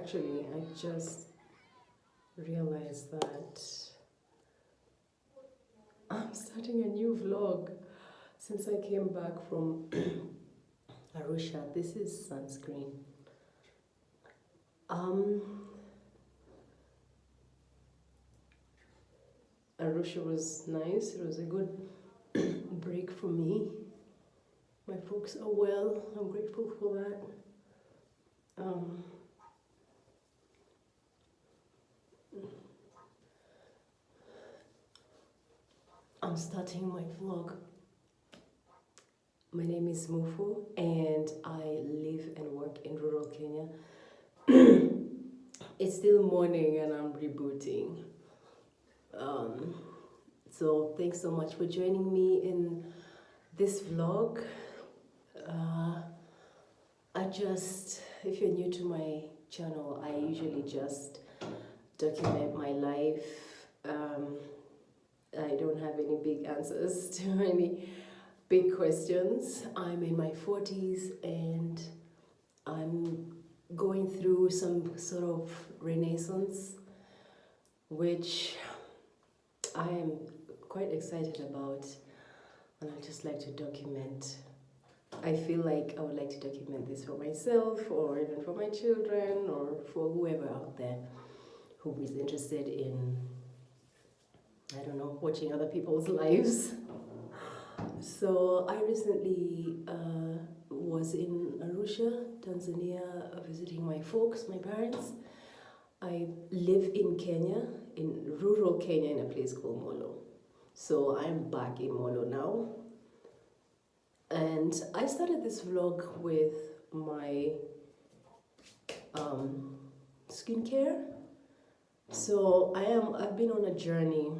Actually, I just realized that I'm starting a new vlog since I came back from Arusha. This is sunscreen. Arusha was nice. It was a good break for me. My folks are well. I'm grateful for that. I'm starting my vlog. My name is Mufu and I live and work in rural Kenya. It's still morning and I'm rebooting. So thanks so much for joining me in this vlog. If you're new to my channel, I usually just document my life. I don't have any big answers to any big questions. I'm in my 40s and I'm going through some sort of renaissance, which I am quite excited about, and I just like to document. I feel like I would like to document this for myself or even for my children or for whoever out there who is interested in, I don't know, watching other people's lives. So I recently was in Arusha, Tanzania, visiting my folks, my parents. I live in Kenya, in rural Kenya, in a place called Molo. So I'm back in Molo now. And I started this vlog with my skincare. So I've been on a journey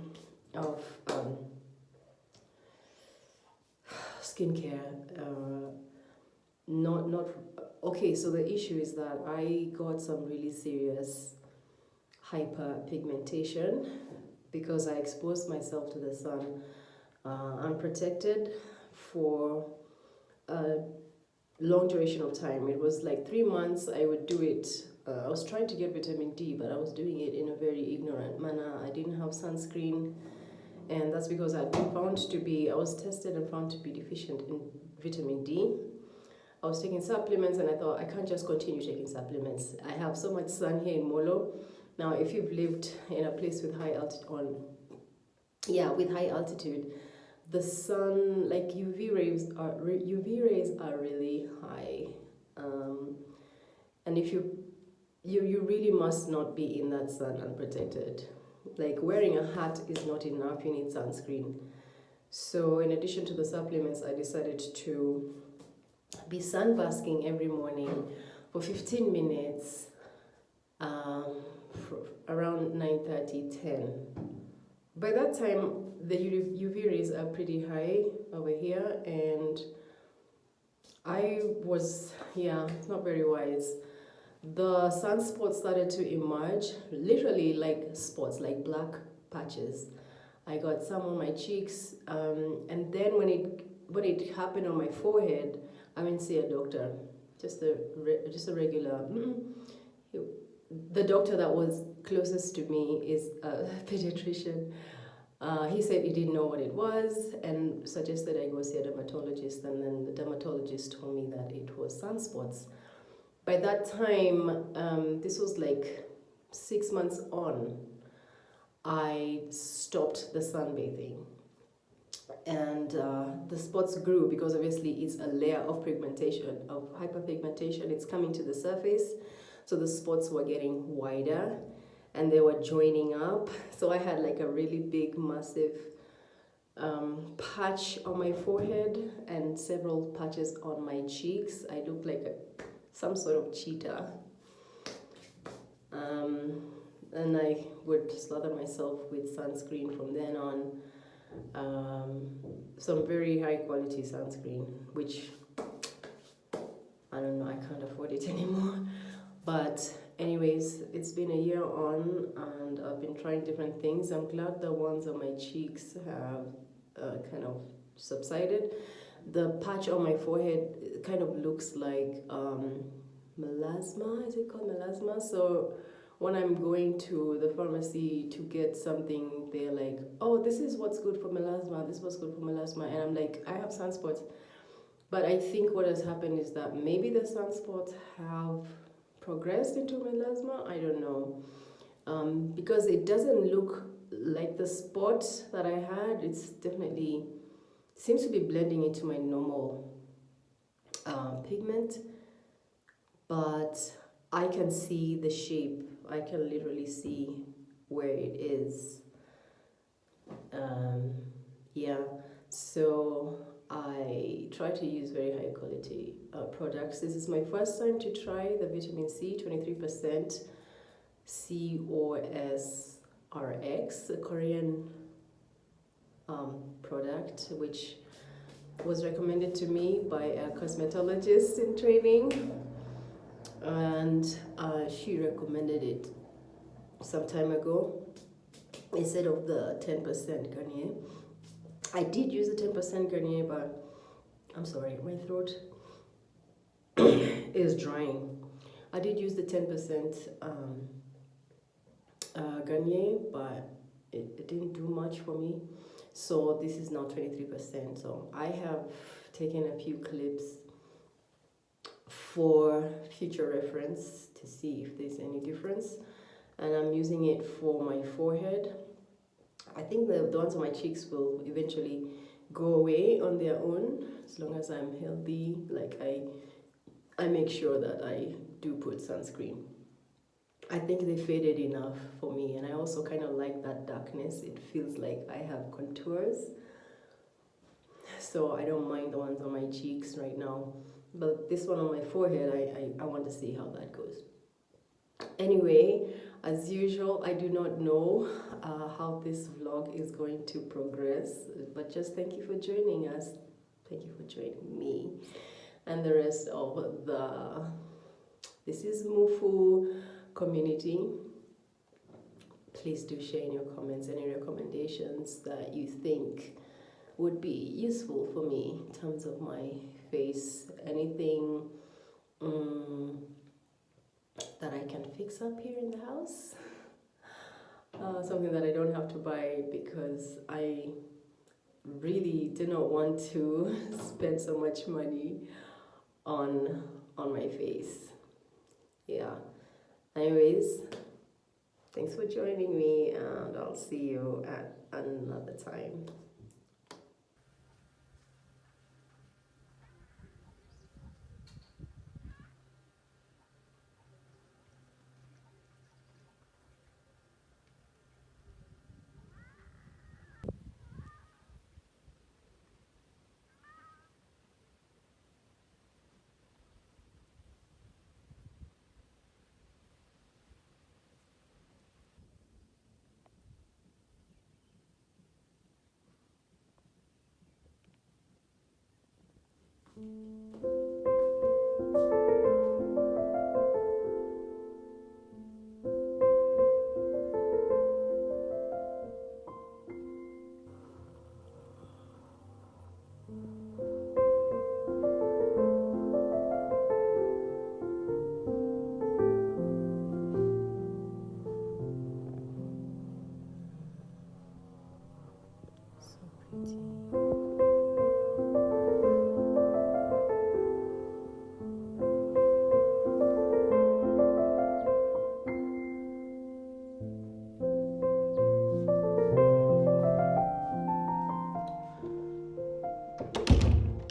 of skincare. Okay, so the issue is that I got some really serious hyperpigmentation because I exposed myself to the sun unprotected for a long duration of time. It was like 3 months I would do it. I was trying to get vitamin D, but I was doing it in a very ignorant manner. I didn't have sunscreen, and that's because I was tested and found to be deficient in vitamin D. I was taking supplements and I thought I can't just continue taking supplements. I have so much sun here in Molo. Now, if you've lived in a place with high altitude, the sun, like UV rays are really high, and if you really must not be in that sun unprotected. Like wearing a hat is not enough, you need sunscreen. So in addition to the supplements, I decided to be sunbasking every morning for 15 minutes around 9:30, 10. By that time, the UV rays are pretty high over here, and I was, it's not very wise. The sunspots started to emerge, literally like spots, like black patches. I got some on my cheeks, and then when it happened on my forehead, I went to see a doctor, just a regular. The doctor that was closest to me is a pediatrician. He said he didn't know what it was and suggested I go see a dermatologist, and then the dermatologist told me that it was sunspots. By that time, this was like 6 months on, I stopped the sunbathing. And the spots grew because obviously it's a layer of pigmentation, of hyperpigmentation. It's coming to the surface. So the spots were getting wider and they were joining up. So I had like a really big, massive patch on my forehead and several patches on my cheeks. I looked like some sort of cheetah. And I would slather myself with sunscreen from then on. Some very high quality sunscreen, which I don't know, I can't afford it anymore. But anyways, it's been a year on and I've been trying different things. I'm glad the ones on my cheeks have kind of subsided. The patch on my forehead kind of looks like melasma. Is it called melasma? So when I'm going to the pharmacy to get something, they're like, oh, this is what's good for melasma, this is what's good for melasma. And I'm like, I have sunspots. But I think what has happened is that maybe the sunspots have progressed into melasma. I don't know. Because it doesn't look like the spot that I had. It's definitely seems to be blending into my normal pigment, but I can see the shape. I can literally see where it is. Um, yeah, so I try to use very high quality products. This is my first time to try the vitamin C, 23% COSRX, a Korean product, which was recommended to me by a cosmetologist in training, and she recommended it some time ago instead of the 10% Garnier. I did use the 10% Garnier, but I'm sorry, my throat is drying. I did use the 10% Garnier, but it didn't do much for me. So this is now 23%. So I have taken a few clips for future reference to see if there's any difference. And I'm using it for my forehead. I think the ones on my cheeks will eventually go away on their own as long as I'm healthy. Like I make sure that I do put sunscreen. I think they faded enough for me, and I also kind of like that darkness. It feels like I have contours, so I don't mind the ones on my cheeks right now. But this one on my forehead, I want to see how that goes. Anyway, as usual, I do not know how this vlog is going to progress, but just thank you for joining us. Thank you for joining me and the rest of the This is Mufu community. Please do share in your comments any recommendations that you think would be useful for me in terms of my face. Anything that I can fix up here in the house. Something that I don't have to buy because I really do not want to spend so much money on my face. Yeah. Anyways, thanks for joining me, and I'll see you at another time.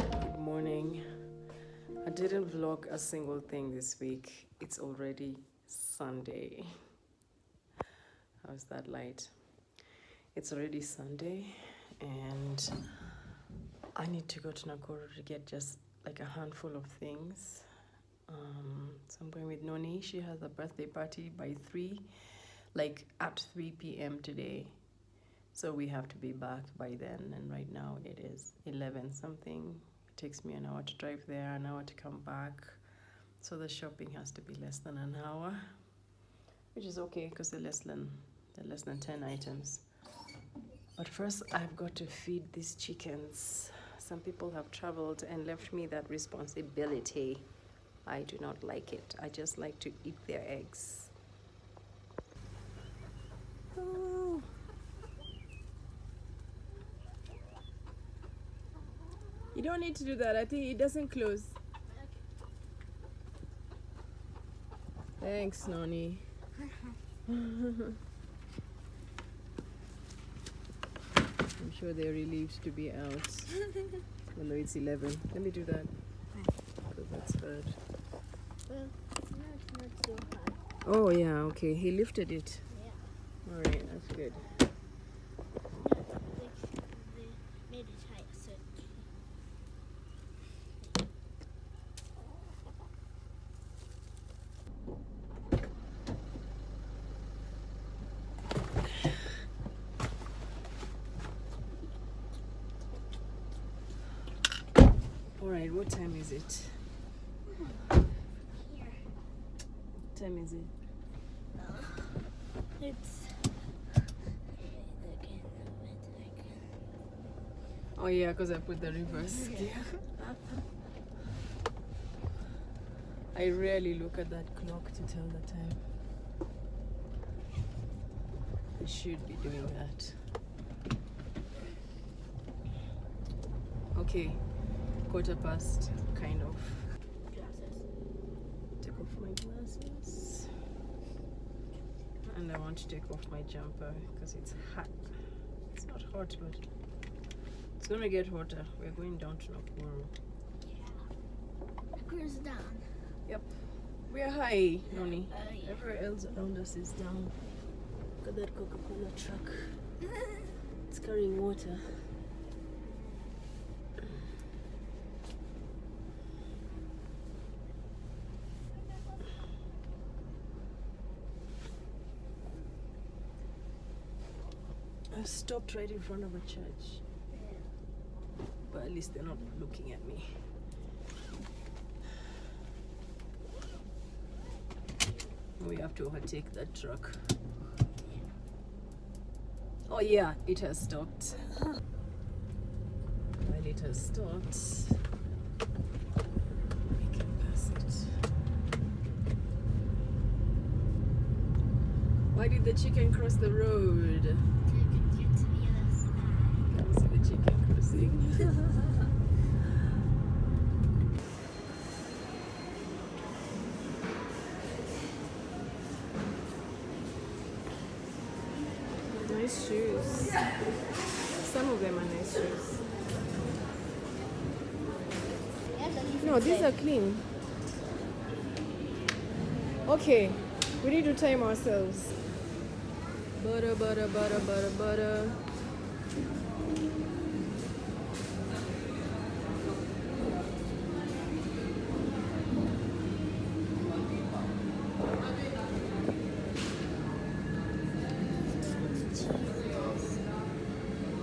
Good morning. I didn't vlog a single thing this week. It's already Sunday. How's that light? It's already Sunday, and I need to go to Nakuru to get just like a handful of things. So I'm going with Noni. She has a birthday party by 3, like at 3 p.m. today. So we have to be back by then, and right now it is 11 something. It takes me an hour to drive there, an hour to come back. So the shopping has to be less than an hour, which is okay because they're less than 10 items. But first I've got to feed these chickens. Some people have traveled and left me that responsibility. I do not like it. I just like to eat their eggs. Oh. You don't need to do that. I think it doesn't close. Thanks, Noni. I'm sure they're relieved to be out. Even though it's 11. Let me do that. Because that's hard. Well, it's not so hard. Oh, yeah, okay. He lifted it. Yeah. Alright, that's good. They made it higher, so Alright, what time is it? here. What time is it? It's Oh, yeah, because I put the reverse gear. I rarely look at that clock to tell the time. I should be doing that. Okay, 1:15, kind of. glasses. Take off my glasses. And I want to take off my jumper because it's hot. It's not hot, but it's gonna get hotter. We're going down to Nakuru. Yeah. The cruise down. Yep. We're high, Noni. Yeah. Everywhere else around us is down. Look at that Coca-Cola truck. It's carrying water. I stopped right in front of a church. But at least they're not looking at me. We have to overtake that truck. Oh yeah, it has stopped. While it has stopped, we can pass it. Why did the chicken cross the road? So you can get to the other side. Can you see the chicken crossing? Nice shoes. Some of them are nice shoes. Yeah, the leaf No, is these red. are clean. Okay, we need to time ourselves. Butter, butter, butter, butter, butter.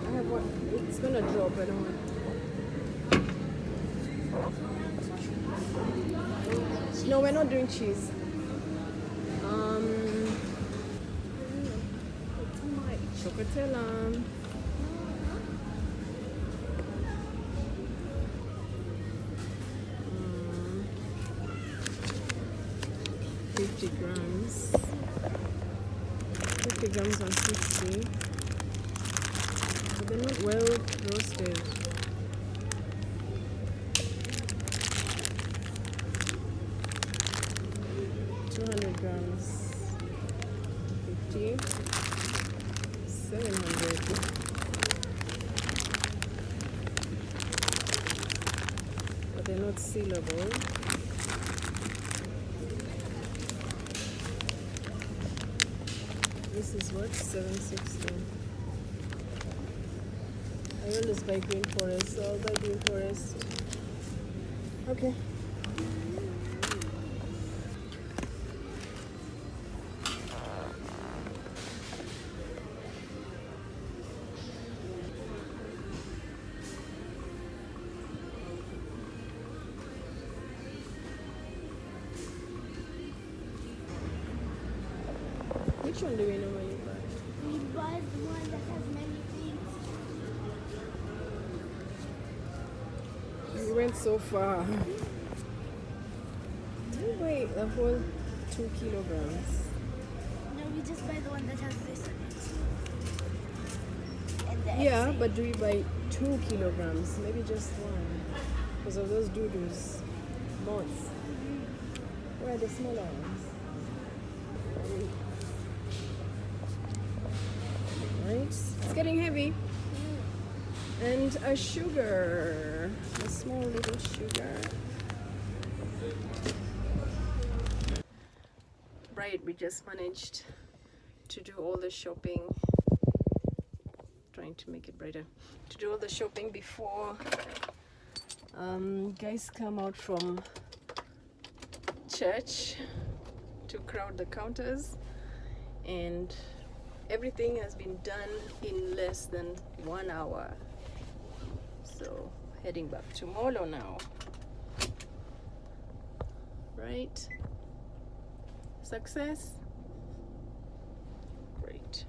I have one. It's gonna drop. I don't want. No, we're not doing cheese. Chocotella. 50 grams. 50 grams on 60. But they're not well roasted. 200 grams. 50. 700. But they're not sealable. This is what? 760. I always buy Green Forest, so I'll buy Green Forest. Okay. Which one do we normally buy? We buy the one that has many things. We went so far. weigh the whole 2 kilograms. No, we just buy the one that has this on it. And the Yeah, XA. but do we buy 2 kilograms? Maybe just one. Because of those doodles. Moths. Where are the smaller ones? Right? It's getting heavy. And a sugar. A small little sugar. Right, we just managed to do all the shopping. Trying to make it brighter. To do all the shopping before guys come out from church to crowd the counters, and everything has been done in less than 1 hour. So heading back to Molo now. Right? Success? Great.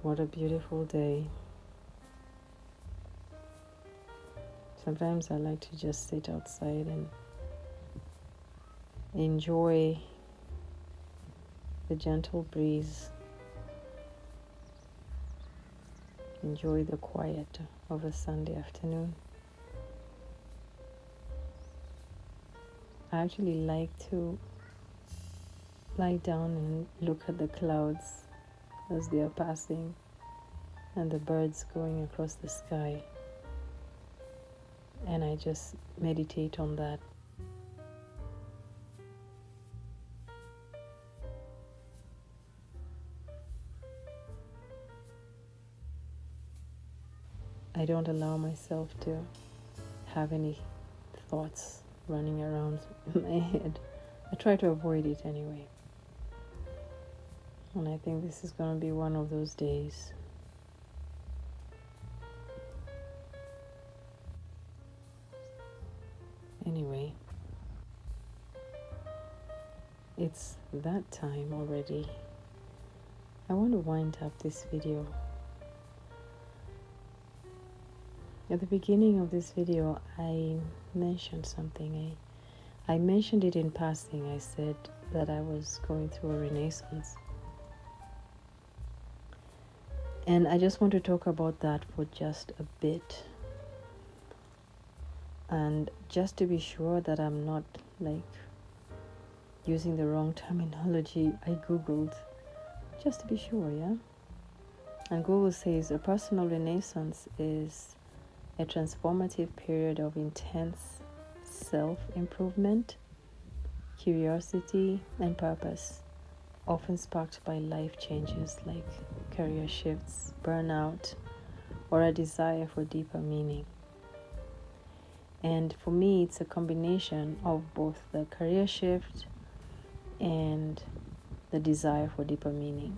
What a beautiful day. Sometimes I like to just sit outside and enjoy the gentle breeze, enjoy the quiet of a Sunday afternoon. I actually like to lie down and look at the clouds as they are passing and the birds going across the sky, and I just meditate on that. I don't allow myself to have any thoughts running around in my head. I try to avoid it anyway. And I think this is going to be one of those days. Anyway, it's that time already. I want to wind up this video. At the beginning of this video, I mentioned something. I mentioned it in passing. I said that I was going through a renaissance. And I just want to talk about that for just a bit. And just to be sure that I'm not using the wrong terminology, I Googled just to be sure, yeah? And Google says a personal renaissance is a transformative period of intense self-improvement, curiosity, and purpose, often sparked by life changes like career shifts, burnout, or a desire for deeper meaning. And for me, it's a combination of both the career shift and the desire for deeper meaning.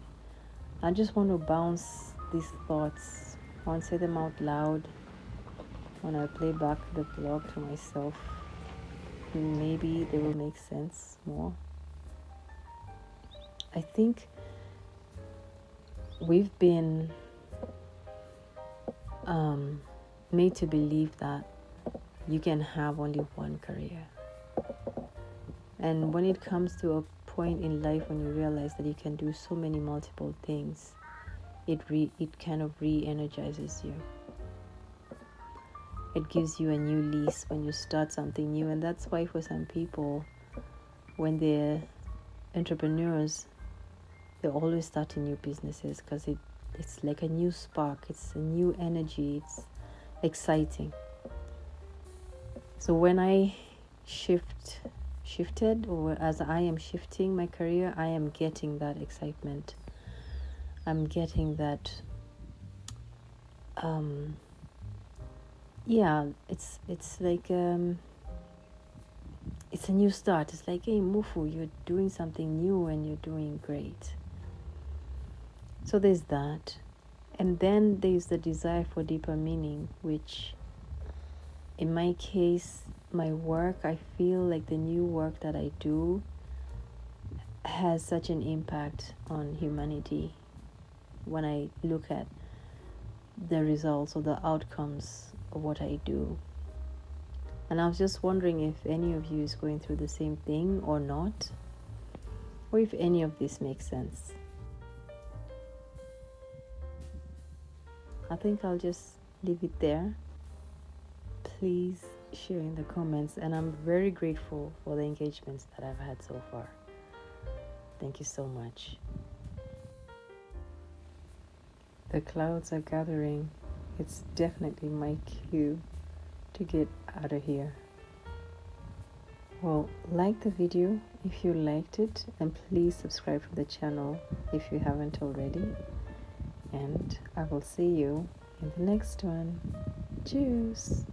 I just want to bounce these thoughts. I want to say them out loud when I play back the vlog to myself. Maybe they will make sense more. I think we've been made to believe that you can have only one career. And when it comes to a point in life when you realize that you can do so many multiple things, it kind of re-energizes you. It gives you a new lease when you start something new. And that's why for some people, when they're entrepreneurs, they always starting new businesses because it's like a new spark. It's a new energy. It's exciting. So when I shift shifted, or as I am shifting my career, I am getting that excitement. I'm getting that it's like it's a new start. It's like, hey, Mufu, you're doing something new and you're doing great. So there's that. And then there's the desire for deeper meaning, which in my case, my work, I feel like the new work that I do has such an impact on humanity when I look at the results or the outcomes of what I do. And I was just wondering if any of you is going through the same thing or not, or if any of this makes sense. I think I'll just leave it there. Please share in the comments, and I'm very grateful for the engagements that I've had so far. Thank you so much. The clouds are gathering. It's definitely my cue to get out of here. Well, like the video if you liked it, and please subscribe to the channel if you haven't already. And I will see you in the next one. Cheers!